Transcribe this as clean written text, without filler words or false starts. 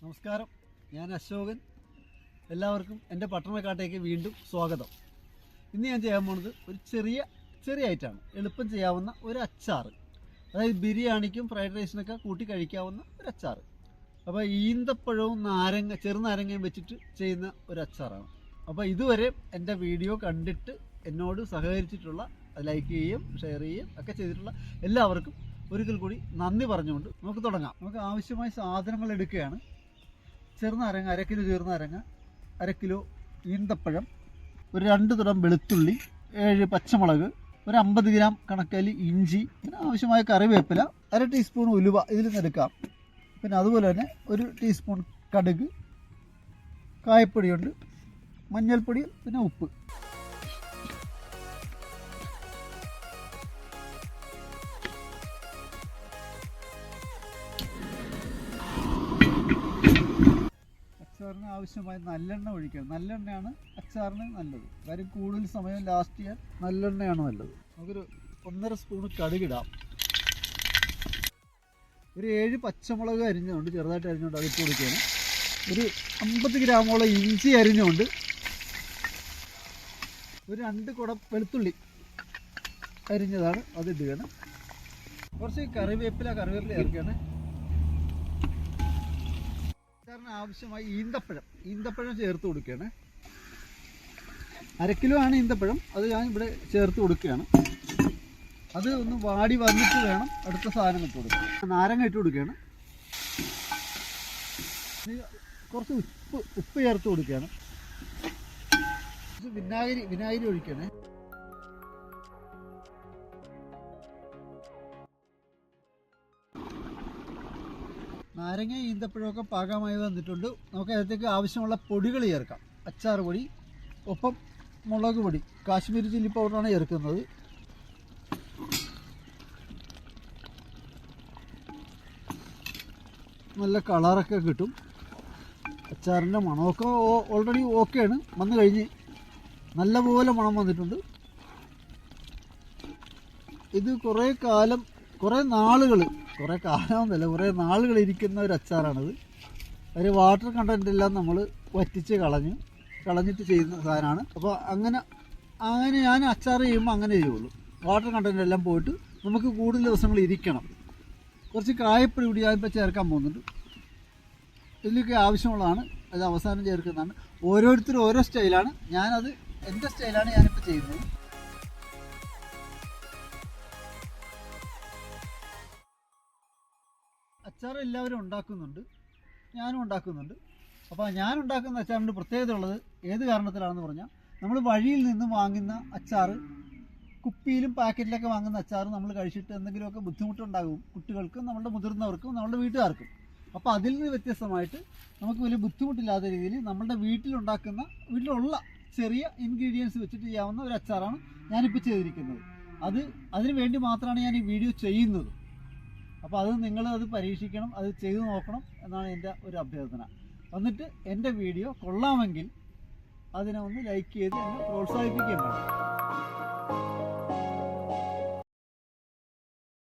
നമസ്കാരം, ഞാൻ അശോകൻ. എല്ലാവർക്കും എൻ്റെ പട്ടണക്കാട്ടേക്ക് വീണ്ടും സ്വാഗതം. ഇന്ന് ഞാൻ ചെയ്യാൻ പോകുന്നത് ഒരു ചെറിയ ഐറ്റമാണ്. എളുപ്പം ചെയ്യാവുന്ന ഒരു അച്ചാർ. അതായത് ബിരിയാണിക്കും ഫ്രൈഡ് റൈസിനൊക്കെ കൂട്ടി കഴിക്കാവുന്ന ഒരു അച്ചാർ. അപ്പോൾ ഈന്തപ്പഴവും ചെറുനാരങ്ങയും വെച്ചിട്ട് ചെയ്യുന്ന ഒരു അച്ചാറാണ്. അപ്പോൾ ഇതുവരെ എൻ്റെ വീഡിയോ കണ്ടിട്ട് എന്നോട് സഹകരിച്ചിട്ടുള്ള, ലൈക്ക് ചെയ്യുകയും ഷെയർ ചെയ്യുകയും ഒക്കെ ചെയ്തിട്ടുള്ള എല്ലാവർക്കും ഒരിക്കൽ കൂടി നന്ദി പറഞ്ഞുകൊണ്ട് നമുക്ക് തുടങ്ങാം. നമുക്ക് ആവശ്യമായ സാധനങ്ങൾ എടുക്കുകയാണ്. ചെറുനാരങ്ങ 1 കിലോ, ചെറുനാരങ്ങ 1 കിലോ, ഈന്തപ്പഴം, ഒരു 2 തുടം വെളുത്തുള്ളി, 7 പച്ചമുളക്, ഒരു 50 ഗ്രാം കണക്കാലി ഇഞ്ചി, പിന്നെ ആവശ്യമായ കറിവേപ്പില, 1/2 ടീസ്പൂൺ ഉലുവ ഇതിൽ നിന്ന് എടുക്കാം. പിന്നെ അതുപോലെ തന്നെ 1 ടീസ്പൂൺ കടുക്, കായപ്പൊടിയുണ്ട്, മഞ്ഞൾപ്പൊടി, പിന്നെ ഉപ്പ്. അച്ചാറിന് ആവശ്യമായ നല്ലെണ്ണ ഒഴിക്കണം. നല്ലെണ്ണയാണ് അച്ചാറിന് നല്ലത്. കാര്യം കൂടുതൽ സമയം ലാസ്റ്റ് ചെയ്യാൻ നല്ലെണ്ണയാണ് നല്ലത്. നമുക്കൊരു 1.5 സ്പൂൺ കടുകിടാം. ഒരു 7 പച്ചമുളക് അരിഞ്ഞുകൊണ്ട്, ചെറുതായിട്ട് അരിഞ്ഞുകൊണ്ട് അതിട്ട് കൊടുക്കുകയാണ്. ഒരു 50 ഗ്രാമോളം ഇഞ്ചി അരിഞ്ഞുകൊണ്ട്, ഒരു 2 കുടം വെളുത്തുള്ളി അരിഞ്ഞതാണ് അതിടുകയാണ്. കുറച്ച് കറിവേപ്പില ചേർക്കുകയാണ്. അച്ചാറിന് ആവശ്യമായി ഈന്തപ്പഴം ചേർത്ത് കൊടുക്കുകയാണ്. 1 കിലോ ആണ് ഈന്തപ്പഴം, അത് ഞാൻ ഇവിടെ ചേർത്ത് കൊടുക്കുകയാണ്. അത് ഒന്ന് വാടി വന്നിട്ട് വേണം അടുത്ത സാധനം ഇട്ട് കൊടുക്കുക. നാരങ്ങ ഇട്ട് കൊടുക്കുകയാണ്. കുറച്ച് ഉപ്പ് ചേർത്ത് കൊടുക്കുകയാണ്. വിനാഗിരി ഒഴിക്കുകയാണ്. നാരങ്ങ ഈന്തപ്പഴമൊക്കെ പാകമായി വന്നിട്ടുണ്ട്. നമുക്ക് അതിലേക്ക് ആവശ്യമുള്ള പൊടികൾ ചേർക്കാം. അച്ചാർ പൊടി, ഒപ്പം മുളക് പൊടി, കാശ്മീരി ചില്ലി പൗഡറാണ് ചേർക്കുന്നത്. നല്ല കളറൊക്കെ കിട്ടും. അച്ചാറിൻ്റെ മണമൊക്കെ ഓൾറെഡി ഓക്കെയാണ്, വന്നു കഴിഞ്ഞ് നല്ലപോലെ മണം വന്നിട്ടുണ്ട്. ഇത് കുറേ നാളുകൾ ഇരിക്കുന്ന ഒരു അച്ചാറാണിത്. ഒരു വാട്ടർ കണ്ടൻ്റ് എല്ലാം നമ്മൾ വറ്റിച്ച് കളഞ്ഞിട്ട് ചെയ്യുന്ന സാധനമാണ്. അപ്പോൾ അങ്ങനെ ഞാൻ അച്ചാർ ചെയ്യുമ്പോൾ അങ്ങനെ ചെയ്യുള്ളൂ. വാട്ടർ കണ്ടൻ്റ് എല്ലാം പോയിട്ട് നമുക്ക് കൂടുതൽ ദിവസങ്ങൾ ഇരിക്കണം. കുറച്ച് കായപ്പൊടി കൂടി ഞാനിപ്പോൾ ചേർക്കാൻ പോകുന്നുണ്ട്. ഇതിലേക്ക് ആവശ്യമുള്ളതാണ്. അത് അവസാനം ചേർക്കുന്നതാണ്. ഓരോരുത്തരും ഓരോ സ്റ്റൈലാണ്. എൻ്റെ സ്റ്റൈലാണ് ഞാനിപ്പോൾ ചെയ്യുന്നത്. അച്ചാർ എല്ലാവരും ഉണ്ടാക്കുന്നുണ്ട്, ഞാനും ഉണ്ടാക്കുന്നുണ്ട്. അപ്പോൾ ഞാൻ ഉണ്ടാക്കുന്ന അച്ചാറിൻ്റെ പ്രത്യേകത ഉള്ളത് ഏത് കാരണത്തിലാണെന്ന് പറഞ്ഞാൽ, നമ്മൾ വഴിയിൽ നിന്ന് വാങ്ങുന്ന അച്ചാർ, കുപ്പിയിലും പാക്കറ്റിലൊക്കെ വാങ്ങുന്ന അച്ചാർ നമ്മൾ കഴിച്ചിട്ട് എന്തെങ്കിലുമൊക്കെ ബുദ്ധിമുട്ടുണ്ടാകും കുട്ടികൾക്കും, നമ്മുടെ മുതിർന്നവർക്കും, നമ്മുടെ വീട്ടുകാർക്കും. അപ്പോൾ അതിൽ നിന്ന് വ്യത്യസ്തമായിട്ട് നമുക്ക് വലിയ ബുദ്ധിമുട്ടില്ലാത്ത രീതിയിൽ നമ്മുടെ വീട്ടിലുള്ള ചെറിയ ഇൻഗ്രീഡിയൻസ് വെച്ചിട്ട് ചെയ്യാവുന്ന ഒരു അച്ചാറാണ് ഞാനിപ്പോൾ ചെയ്തിരിക്കുന്നത്. അതിന് വേണ്ടി മാത്രമാണ് ഞാൻ ഈ വീഡിയോ ചെയ്യുന്നത്. അപ്പോൾ അത് നിങ്ങളത് പരീക്ഷിക്കണം, അത് ചെയ്തു നോക്കണം എന്നാണ് എൻ്റെ ഒരു അഭ്യർത്ഥന. എന്നിട്ട് എൻ്റെ വീഡിയോ കൊള്ളാമെങ്കിൽ അതിനെ ഒന്ന് ലൈക്ക് ചെയ്ത് എന്നെ പ്രോത്സാഹിപ്പിക്കുകയും വേണം.